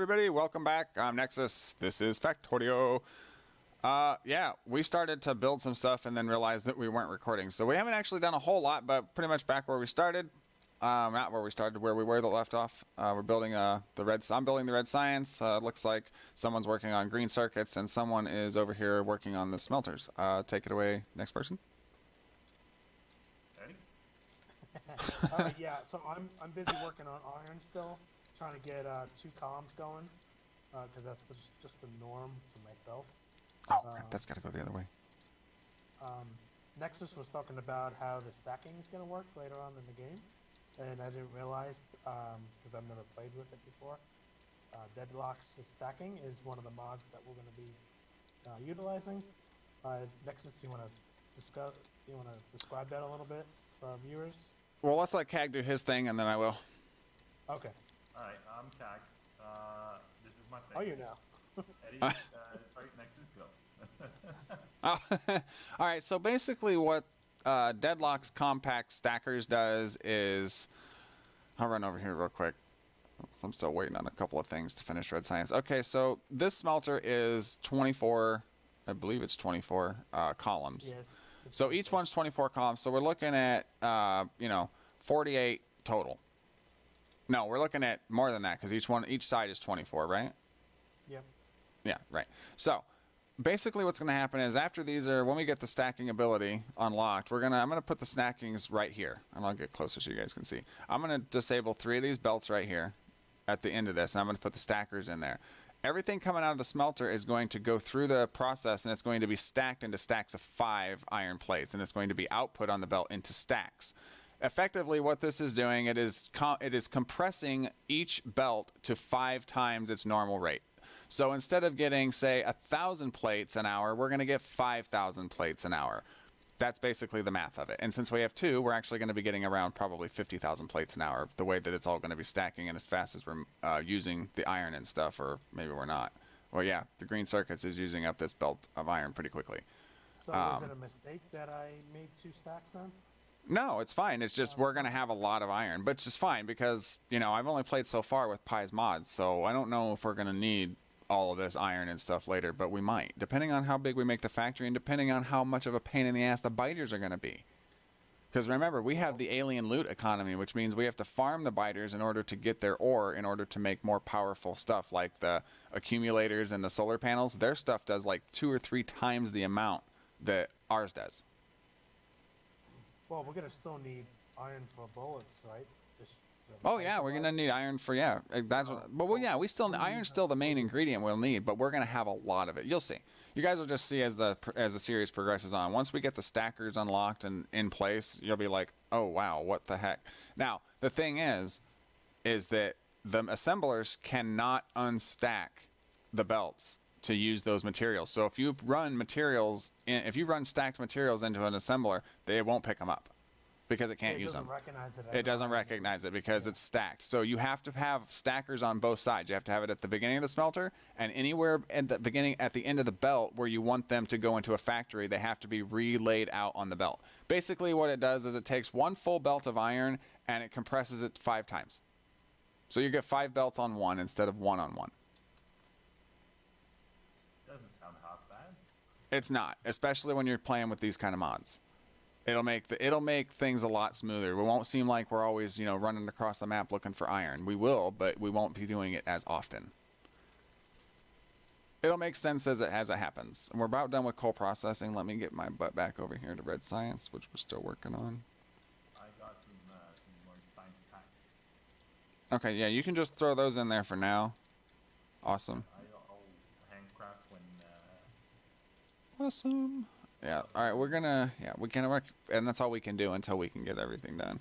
everybody, welcome back. I'm Nexxus. This is Factorio. Yeah, we started to build some stuff and then realized that we weren't recording. So we haven't actually done a whole lot, but pretty much back where we started. Not where we started, where we were that left off. We're building I'm building the red science. Looks like someone's working on green circuits and someone is over here working on the smelters. Take it away, next person. Ready? Yeah, so I'm busy working on iron still, trying to get 2 columns going, because that's just the norm for myself. Oh, crap, that's got to go the other way. Nexxus was talking about how the stacking is going to work later on in the game, and I didn't realize, because I've never played with it before, Deadlock's stacking is one of the mods that we're going to be utilizing. Nexxus, you want to describe that a little bit for our viewers? Well, let's let Cag do his thing and then I will. Okay. Alright, I'm Cag. This is my thing. Oh, you know. Eddie, sorry, Nexxus, go. Alright, so basically what Deadlock's compact stackers does is... I'll run over here real quick. So I'm still waiting on a couple of things to finish red science. Okay, so this smelter is 24, I believe it's 24 columns. Yes. So each one's 24 columns. So we're looking at, 48 total. No, we're looking at more than that because each side is 24, right? Yep. Yeah, right. So basically what's going to happen is after when we get the stacking ability unlocked, I'm going to put the stackings right here. And I'll get closer so you guys can see. I'm going to disable 3 of these belts right here at the end of this. And I'm going to put the stackers in there. Everything coming out of the smelter is going to go through the process and it's going to be stacked into stacks of 5 iron plates. And it's going to be output on the belt into stacks. Effectively, what this is doing, it is compressing each belt to 5 times its normal rate. So instead of getting, say, 1,000 plates an hour, we're going to get 5,000 plates an hour. That's basically the math of it. And since we have 2, we're actually going to be getting around probably 50,000 plates an hour, the way that it's all going to be stacking and as fast as we're using the iron and stuff, or maybe we're not. Well, yeah, the green circuits is using up this belt of iron pretty quickly. So was it a mistake that I made 2 stacks then? No, it's fine. It's just we're going to have a lot of iron, but it's just fine because, I've only played so far with Pi's mods, so I don't know if we're going to need all of this iron and stuff later, but we might, depending on how big we make the factory and depending on how much of a pain in the ass the biters are going to be. Because remember, we have the alien loot economy, which means we have to farm the biters in order to get their ore in order to make more powerful stuff, like the accumulators and the solar panels. Their stuff does like 2 or 3 times the amount that ours does. Well, we're going to still need iron for bullets, right? Oh yeah, we're gonna need iron for That's what, but well, yeah, iron's still the main ingredient we'll need, but we're gonna have a lot of it. You'll see. You guys will just see as the series progresses on. Once we get the stackers unlocked and in place, you'll be like, oh wow, what the heck? Now the thing is that the assemblers cannot unstack the belts to use those materials. So if you run stacked materials into an assembler, they won't pick them up. Because it can't use them. It doesn't recognize it because it's stacked. So you have to have stackers on both sides. You have to have it at the beginning of the smelter and anywhere at the end of the belt where you want them to go into a factory, they have to be relayed out on the belt. Basically what it does is it takes 1 full belt of iron and it compresses it 5 times. So you get 5 belts on 1 instead of 1 on 1. Doesn't sound half bad. It's not, especially when you're playing with these kind of mods. It'll make things a lot smoother. We won't seem like we're always, running across the map looking for iron. We will, but we won't be doing it as often. It'll make sense as it happens. And we're about done with coal processing. Let me get my butt back over here to red science, which we're still working on. I got some more science pack. Okay, yeah, you can just throw those in there for now. Awesome. I'll handcraft when... Awesome. Yeah, alright, we can work, and that's all we can do until we can get everything done.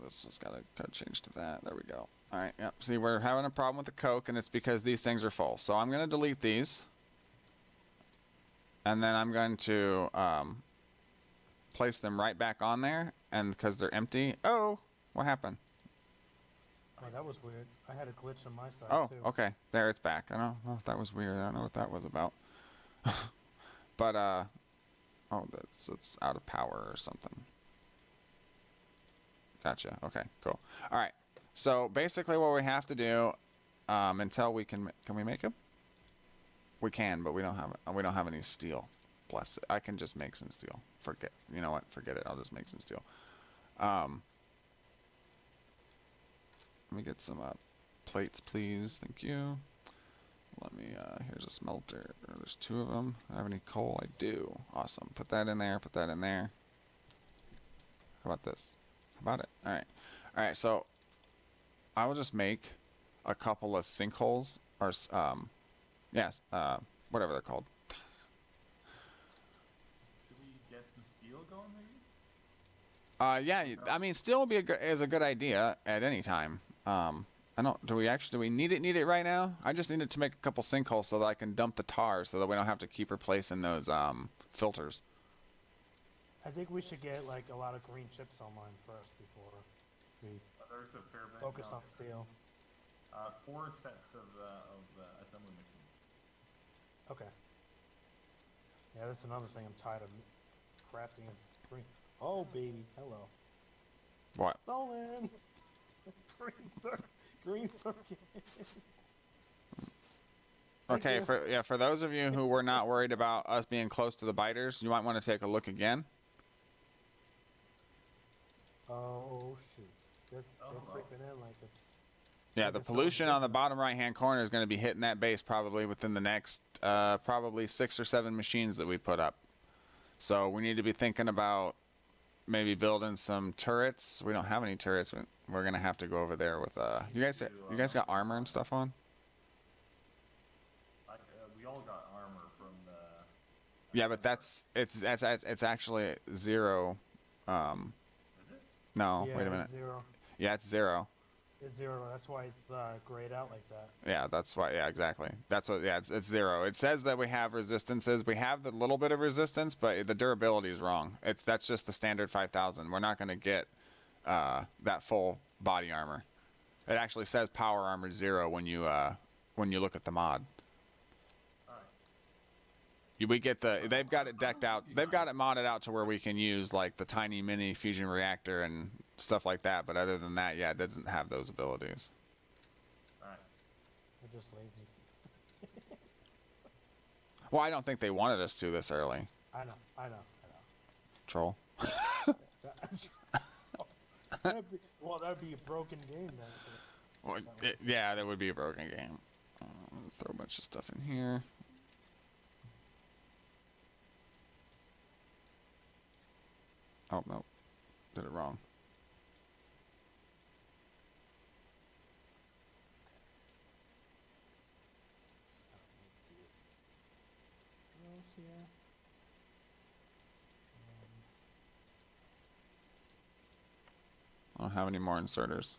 This has got to change to that. There we go. Alright, yep. See, we're having a problem with the coke, and it's because these things are full. So I'm going to delete these. And then I'm going to place them right back on there, and because they're empty... Oh! What happened? Oh, that was weird. I had a glitch on my side, too. Oh, okay. There, it's back. I don't know if that was weird. I don't know what that was about. But, it's out of power or something. Gotcha. Okay, cool. All right. So basically what we have to do until we can we make them? We can, but we don't have any steel. Bless it. I can just make some steel. You know what? Forget it. I'll just make some steel. Let me get some plates, please. Thank you. Let me, here's a smelter. There's 2 of them. I have any coal? I do. Awesome. Put that in there. Put that in there. How about this? How about it? Alright. Alright, so I will just make a couple of sinkholes, or, yes, whatever they're called. Should we get some steel going, maybe? Yeah, I mean, steel would be is a good idea at any time. Do we need it right now? I just needed to make a couple sinkholes so that I can dump the tar so that we don't have to keep replacing those, filters. I think we should get like a lot of green chips online first before we There's a fair bit. focus on steel. 4 sets of assembly machines. Okay. Yeah, that's another thing I'm tired of crafting is green. Oh, baby, hello. What? Stolen! Green circuit. Okay, for those of you who were not worried about us being close to the biters, you might want to take a look again. Oh, shoot. They're well. creeping in like it's... Yeah, the pollution on the bottom right-hand corner is going to be hitting that base probably within the next, probably 6 or 7 machines that we put up. So we need to be thinking about maybe building some turrets. We don't have any turrets. We're going to have to go over there with, you guys got armor and stuff on? We all got armor from the... Yeah, but it's actually 0. Is it? No, Yeah, wait a minute. It's 0. Yeah, it's 0. It's 0. That's why it's grayed out like that. Yeah, that's why. Yeah, exactly. That's what. Yeah, it's 0. It says that we have resistances. We have the little bit of resistance, but the durability is wrong. That's just the standard 5,000. We're not going to get that full body armor. It actually says power armor 0 when you look at the mod. We get they've got it decked out. They've got it modded out to where we can use like the tiny mini fusion reactor and stuff like that. But other than that, yeah, it doesn't have those abilities. Alright. We're just lazy. Well, I don't think they wanted us to this early. I know. Troll. That'd be a broken game then. Well, yeah, that would be a broken game. Throw a bunch of stuff in here. Oh, no. Did it wrong. I don't have any more inserters.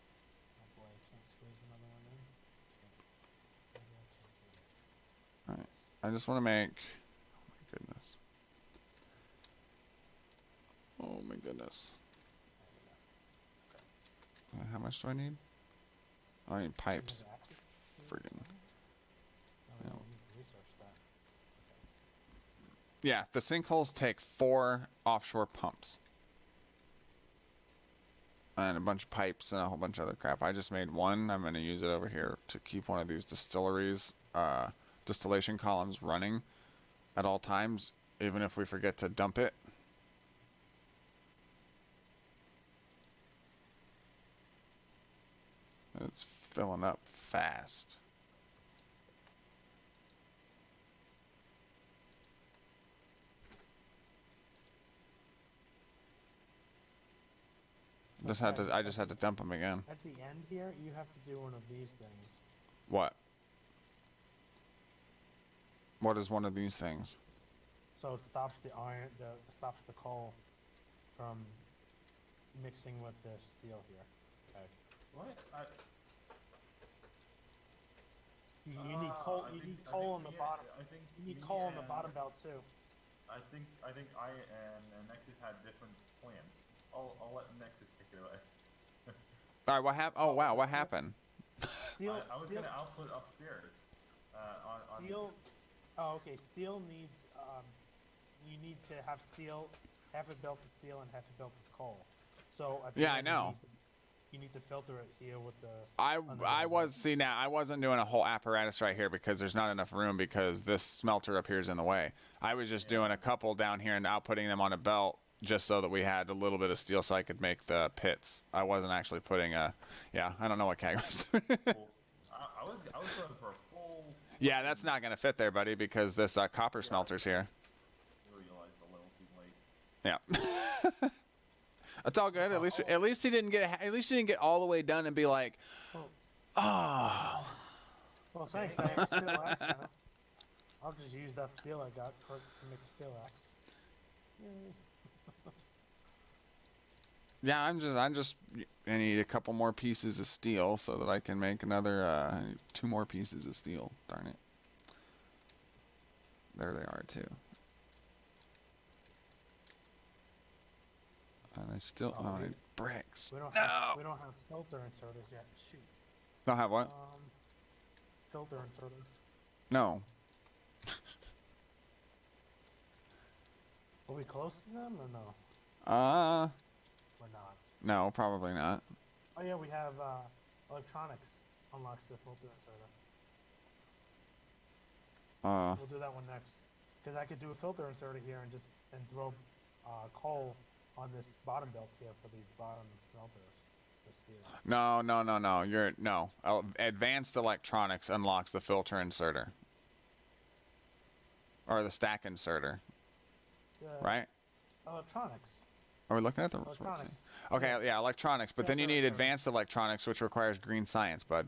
Alright. I just want to make... Oh my goodness. Oh my goodness. How much do I need? Oh, I need pipes. Friggin'. Yeah. Yeah, the sinkholes take 4 offshore pumps. And a bunch of pipes and a whole bunch of other crap. I just made one. I'm going to use it over here to keep one of these distilleries, distillation columns running at all times, even if we forget to dump it. It's filling up fast. I just had to dump them again. At the end here, you have to do one of these things. What? What is one of these things? So it stops the stops the coal from mixing with the steel here. Okay. What? You need coal. You need coal on the bottom. You need coal on the bottom belt too. I think I and Nexxus had different plans. I'll let Nexxus pick it away. All right, what happened? Oh wow, what happened? Steel. I was gonna output upstairs. On Steel. Oh, okay. Steel needs. You need to have steel, half a belt of steel and half a belt of coal. So at the Yeah, I end you know. need- you need to filter it here with the. I wasn't doing a whole apparatus right here because there's not enough room because this smelter up here is in the way. I was just doing a couple down here and outputting them on a belt just so that we had a little bit of steel so I could make the pits. I wasn't actually putting a. Yeah, I don't know what Kag was doing. I was going for a full. Yeah, that's not gonna fit there, buddy, because this copper smelter's here. Realized a little too late. Yeah. It's all good. At least he didn't get. At least you didn't get all the way done and be like, oh. Well, thanks. I have a steel axe now. I'll just use that steel I got to make a steel axe. Yay. Yeah, I'm just. I need a couple more pieces of steel so that I can make another 2 more pieces of steel. Darn it. There they are too. And I still need bricks. We don't have filter inserters yet. Shoot. Don't have what? Filter inserters. No. Are we close to them or no? We're not. No, probably not. Oh yeah, we have electronics unlocks the filter inserter. We'll do that one next. Because I could do a filter inserter here and throw coal on this bottom belt here for these bottom smelters for steel. No. Advanced electronics unlocks the filter inserter. Or the stack inserter. Right? Electronics. Are we looking at the Electronics. Okay, yeah, electronics. But then you need Filter inserter. advanced electronics, which requires green science, bud.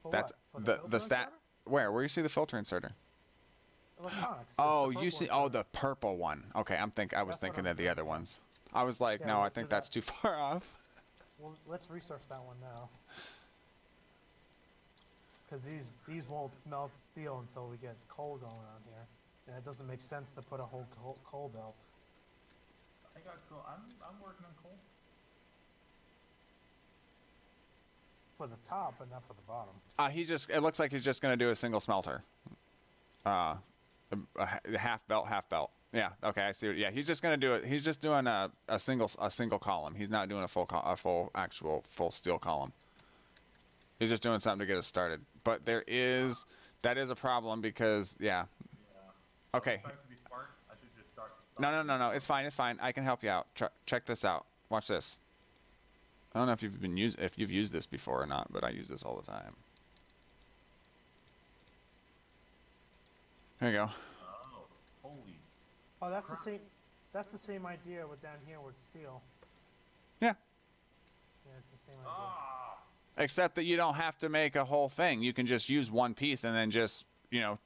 For That's what? For the stat. filter Where you see the filter inserter? inserter? Electronics. Oh, It's you see. purple Oh, inserter. the purple one. Okay, I was That's what thinking I'm of the other thinking. ones. I was like, Yeah, no, we'll I do think that. that's too far off. Well, let's research that one now. Because these won't smelt steel until we get coal going on here, and it doesn't make sense to put a whole coal belt. I got cool. I'm working on coal. For the top, but not for the bottom. It looks like he's just gonna do a single smelter. A half belt, half belt. Yeah. Okay, I see. Yeah, he's just gonna do it. He's just doing a single column. He's not doing a full steel column. He's just doing something to get us started. But that is a problem because yeah. Yeah. Okay. Trying to be smart. I should just start. the stuff. No. It's fine. I can help you out. Check this out. Watch this. I don't know if you've used this before or not, but I use this all the time. There you go. Oh, holy. Oh, that's the same. That's the same idea with down here with steel. Yeah. Yeah, it's the same idea. Ah. Except that you don't have to make a whole thing. You can just use one piece and then just,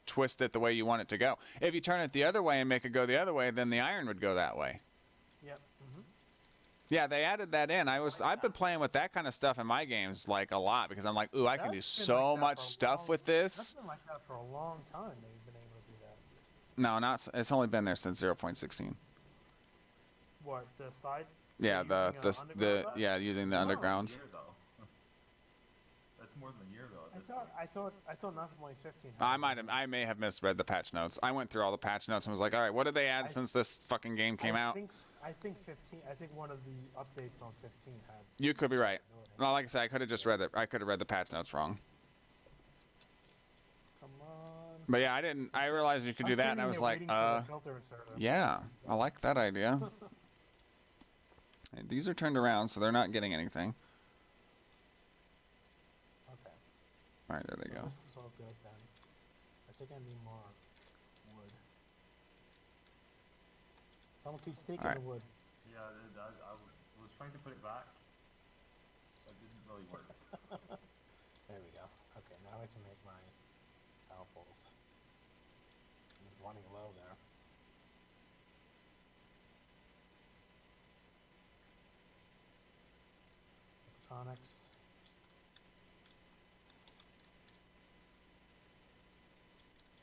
twist it the way you want it to go. If you turn it the other way and make it go the other way, then the iron would go that way. Yep. Yeah, they added that in. I've been playing with that kind of stuff in my games like a lot because I'm like, ooh, I can do That's been so like that much for a stuff long- with That's this. been like that for a long time. They've been able to do that. No, not. It's only been there since 0.16. What, the side? Yeah, Using, underground map? using the More than a undergrounds. year, though. That's more than a year though. at this I thought nothing like 15. I may have misread the patch notes. I went through all the patch notes and was like, all right, what did they add since this fucking game came out? I think 15. I think one of the updates on 15 had. You could be right. Well, like I said, I could have just read it. I could have read the patch notes wrong. Come on. But yeah, I didn't. I realized you could do that, and I was like, yeah, I like that idea. And these are turned around, so they're not getting anything. Okay. All right, there they So go. this is all good then. I think I need more wood. Someone keeps taking Alright. the wood. Yeah, I was trying to put it back. That didn't really work. There we go. Okay, now I can make my power poles. I'm just running low there. Electronics.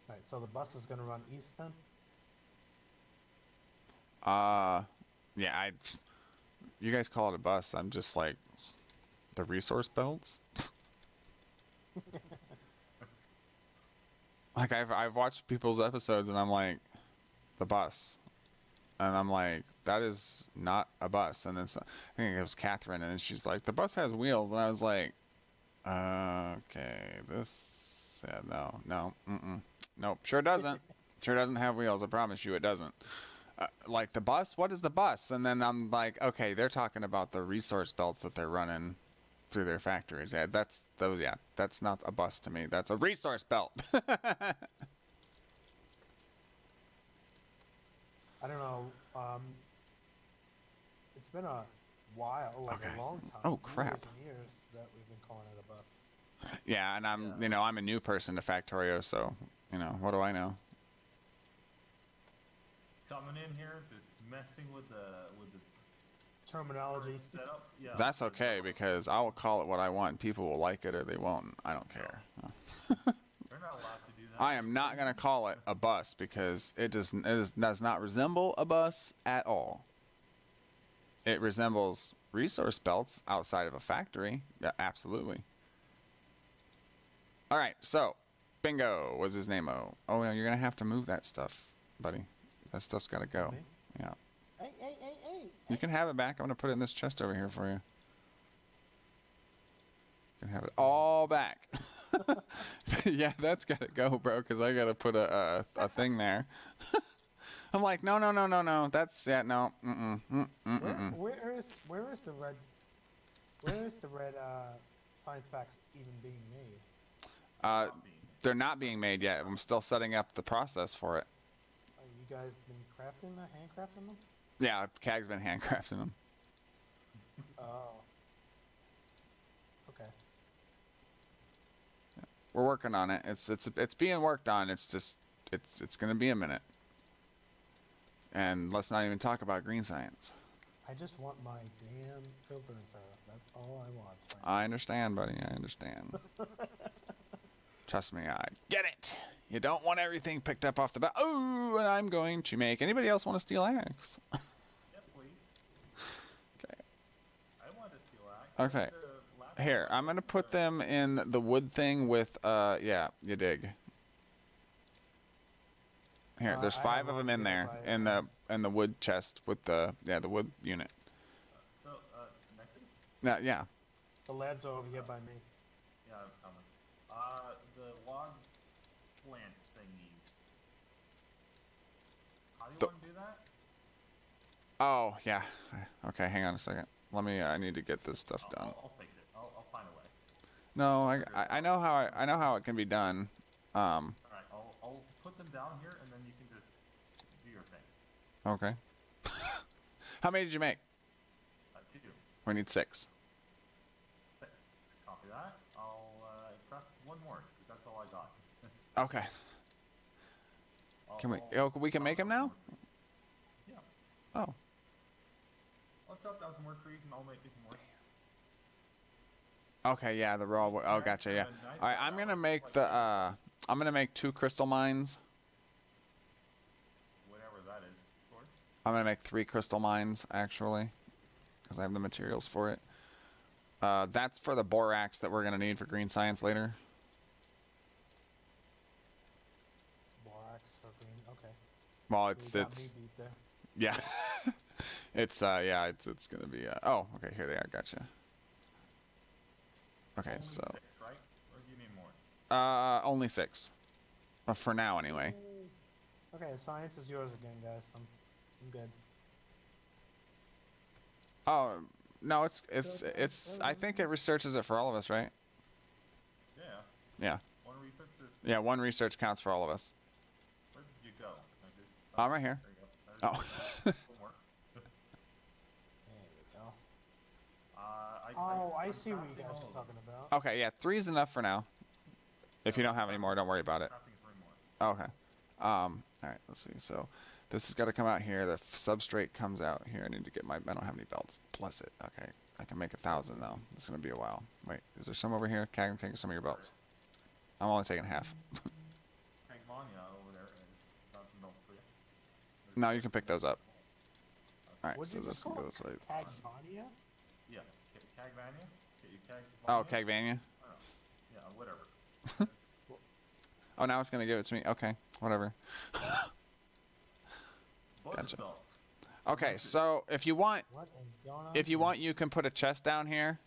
Alright, so the bus is gonna run east then? Yeah, you guys call it a bus. I'm just like, the resource belts? Like, I've watched people's episodes and I'm like, the bus. And I'm like, that is not a bus. And then I think it was Catherine, and then she's like, the bus has wheels. And I was like, okay, this, yeah, no, nope, sure doesn't. Sure doesn't have wheels. I promise you, it doesn't. Like the bus? What is the bus? And then I'm like, okay, they're talking about the resource belts that they're running through their factories. Yeah, that's those. Yeah, that's not a bus to me. That's a resource belt. I don't know. It's been a while, like Okay. a long time. Oh, crap. Years and years that we've been calling it a bus. Yeah, and I'm a new person to Factorio, so what do I know? Coming in here, just messing with the Terminology. setup. Yeah. That's okay because I will call it what I want. People will like it or they won't. I don't care. They're not allowed to do that. I am not gonna call it a bus because it does not resemble a bus at all. It resembles resource belts outside of a factory. Yeah, absolutely. All right, so Bingo was his name. Oh no, you're gonna have to move that stuff, buddy. That stuff's gotta go. Me? Yeah. Hey. You can have it back. I'm gonna put it in this chest over here for you. You can have it all back. Yeah, that's gotta go, bro. Because I gotta put a thing there. I'm like, no. That's no. Where is the red? Where is the red science packs even being made? They're not being made yet. I'm still setting up the process for it. You guys been handcrafting them? Yeah, Cag's been handcrafting them. Oh. Okay. We're working on it. It's being worked on. It's just it's gonna be a minute. And let's not even talk about green science. I just want my damn filter insert. That's all I want. I understand, buddy. I understand. Trust me, I get it. You don't want everything picked up off the bat. Oh, and I'm going to make. Anybody else want to steal axe? Yes, please. Okay. I want to steal axe. Okay. Here, I'm gonna put them in the wood thing with yeah, you dig. Here, there's I 5 have of them one in there here in the wood chest with the wood unit. So, Nexxus? Now, yeah. The labs are over here by me. Yeah, I'm coming. The log plant thingies. How do you want to do that? Oh, yeah. Okay, hang on a second. Let me. I need to get this stuff done. I'll fix it. I'll find a way. No, I know how I know how it can be done. All right, I'll put them down here, and then you can just do your thing. Okay. How many did you make? 2. We need 6. 6. Copy that. I'll craft 1 more, 'cause that's all I got. Okay. Can we? Oh, we can make them now? Yeah. Oh. I'll chop down some more trees, and I'll make you some more. Okay, yeah, the raw wood. Oh, gotcha, yeah. All right, I'm gonna make the. I'm gonna make 2 crystal mines. Whatever that is. Sure. I'm gonna make 3 crystal mines actually, because I have the materials for it. That's for the borax that we're gonna need for green science later. Borax for green. Okay. Well, You it's got me beat there. yeah, it's gonna be. Oh, okay, here they are. Gotcha. Okay, Only so 6, right? Or do you need more? only 6, for now anyway. Okay, science is yours again, guys. I'm good. Oh no, it's. I think it researches it for all of us, right? Yeah. Yeah. Want to research this? Yeah, 1 research counts for all of us. Where did you go? I'm right here. There you go. Oh. One more. There we go. I I I'm see what you crafting guys all are of talking them. about. Okay, yeah, 3 is enough for now. If you don't have any more, don't worry about it. Crafting 3 more. Okay. All right, let's see. So this has got to come out here. The substrate comes out here. I need to get my. I don't have any belts. Bless it. Okay, I can make 1,000 though. It's gonna be a while. Wait, is there some over here? Can I take some of your belts? I'm only taking half. Cagmania over there and found some belts for you. No, you can pick those up. All right, What'd so you this just will call go it? this way. Cagmania? Yeah, Cagmania. Get you Oh, Cagmania. Cagvania. Oh, yeah, whatever. Oh, now it's gonna give it to me. Okay, whatever. Butter Gotcha. belts. Okay, so if you want, What is going on? you can put a chest down here,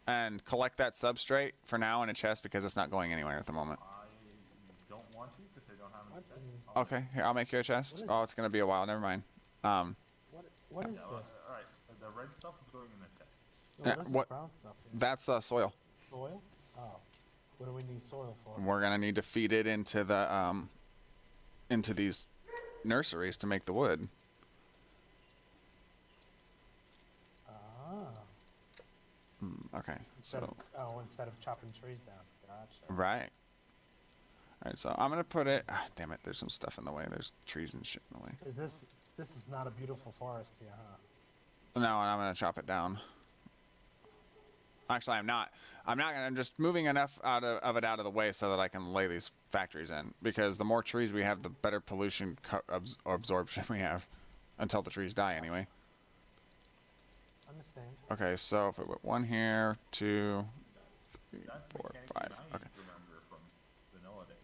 and collect that substrate for now in a chest because it's not going anywhere at the moment. I don't want to because I don't have What any chest. is- Okay, here I'll make you a chest. What is- Oh, it's gonna be a while. Never mind. What is Yeah, this? Alright, the red stuff is going in the chest. Oh, Yeah, this is what- brown stuff here. That's soil. Soil? Oh. What do we need soil for? We're gonna need to feed it into the into these nurseries to make the wood. Ah. Okay, Instead so instead of chopping trees down. Gotcha. right. All right, so I'm gonna put it. Ah, damn it! There's some stuff in the way. There's trees and shit in the way. Is this is not a beautiful forest here, huh? No, and I'm gonna chop it down. Actually, I'm not. I'm not gonna. I'm just moving enough of it out of the way so that I can lay these factories in. Because the more trees we have, the better pollution absorption we have, until the trees die anyway. Understand. Okay, so if it went 1 here, 2, 3, That's 4, mechanically 5. nice, Okay, remember, from vanilla days.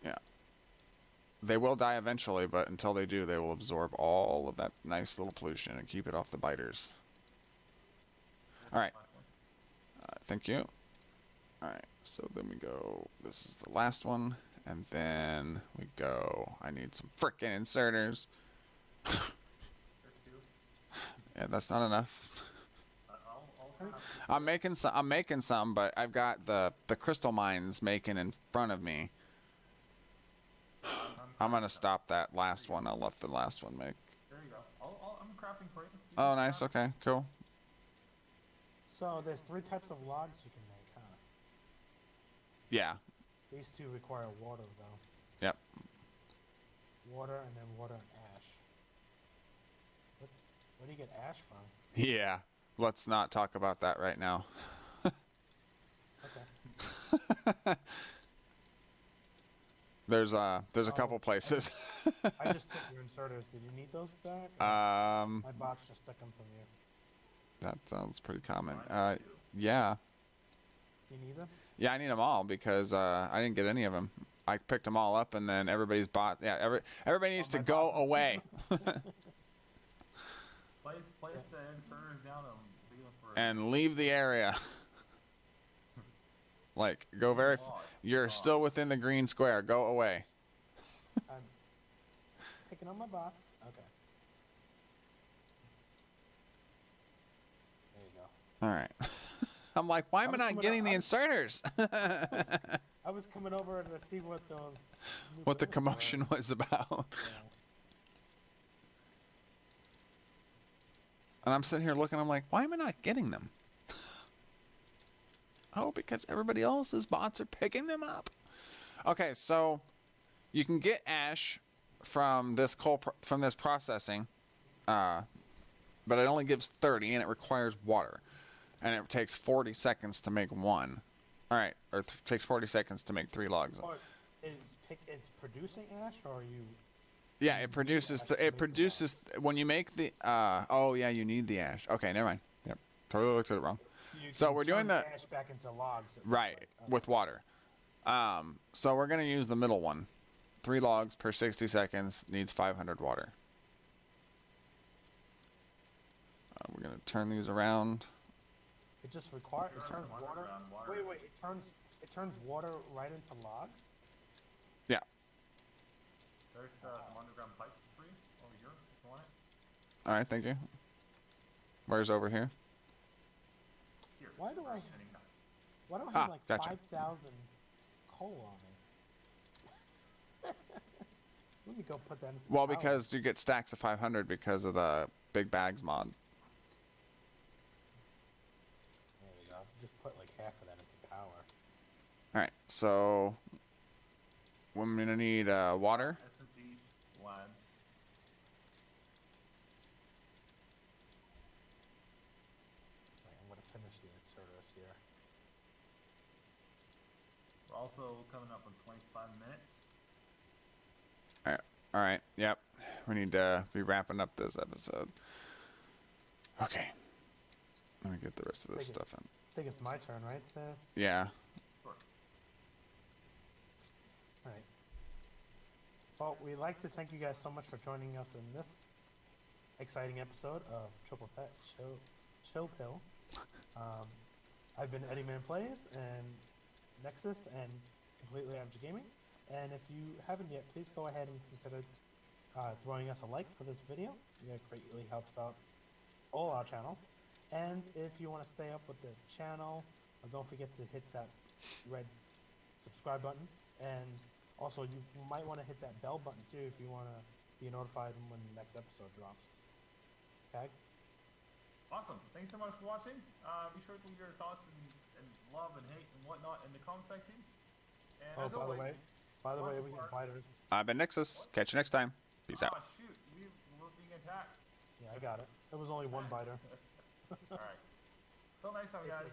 yeah. They will die eventually, but until they do, they will absorb all of that nice little pollution and keep it off the biters. All right. Last one. Thank you. Alright, so then we go, this is the last one, and then we go, I need some frickin' inserters. There's two. Yeah, that's not enough. I'll have I'm making some, but I've got the crystal mines making in front of me. I'm gonna stop that last one, I'll let the last one make. There you go. I'm crafting for you. You Oh, can nice, craft. okay, cool. So there's 3 types of logs you can make, huh? Yeah, These 2 require water, though. yep. Water and then water and ash. Where do you get ash from? Yeah, let's not talk about that right now. Okay. There's a couple places. I just took your inserters. Did you need those back? My box just took them from you. That sounds pretty common. Mine too. Yeah. You need them? Yeah, I need them all because I didn't get any of them. I picked them all up, and then everybody's bought. Yeah, everybody needs to my go boxes. away Place the inserters down and leave them for and leave the area. Like, go very. You're still within the green square. Go away. I'm picking up my box. Okay. There you go. All right. I'm like, why am I was not coming getting up- the I- inserters? I was coming over to see what those. new What the buildings were. commotion was about. Yeah. And I'm sitting here looking. I'm like, why am I not getting them? Oh, because everybody else's bots are picking them up. Okay, so you can get ash from this from this processing, but it only gives 30, and it requires water, and it takes 40 seconds to make 1. All right, or takes 40 seconds to make 3 logs. Or it's producing ash, or are you? Yeah, it produces. ash to It make the produces when you make the. Oh yeah, you need the ash. Okay, never mind. Yep, totally looked at it wrong. You So can we're doing turn the- ash back into logs. it looks Right, like. with water. So we're gonna use the middle one. 3 logs per 60 seconds needs 500 water. We're gonna turn these around. It just requires. It Turn turns water water. around water. Wait. It turns water right into logs. Yeah. There's some underground pipes for you over here if you want it. All right, thank you. Where's over here? Here. Why do I- anytime. Why do I have like gotcha. 5,000 coal on me? Let me go put that into. the Well, power. because you get stacks of 500 because of the big bags mod. There we go. Just put like half of that into power. All right, so we're gonna need water. S&Ps, lads. Wait, I'm gonna finish the inserters here. We're also coming up on 25 minutes. All right, yep. We need to be wrapping up this episode. Okay. Let me get the rest of this Think stuff in. I think it's my turn, right? Yeah. Sure. Alright. Well, we'd like to thank you guys so much for joining us in this exciting episode of Triple Threat Chill Pill. I've been Eddie Man Plays and Nexxus and Completely Average Gaming. And if you haven't yet, please go ahead and consider throwing us a like for this video. It greatly helps out all our channels. And if you want to stay up with the channel, don't forget to hit that red subscribe button. And also, you might want to hit that bell button too if you want to be notified when the next episode drops. Okay? Awesome. Thanks so much for watching. Be sure to leave your thoughts and love and hate and whatnot in the comment section. And Oh, as always, by the way, we have biters. I've been Nexxus. Catch you next time. Peace out. Shoot, we're being attacked. Yeah, I got it. It was only one biter. All right. Till next time, guys.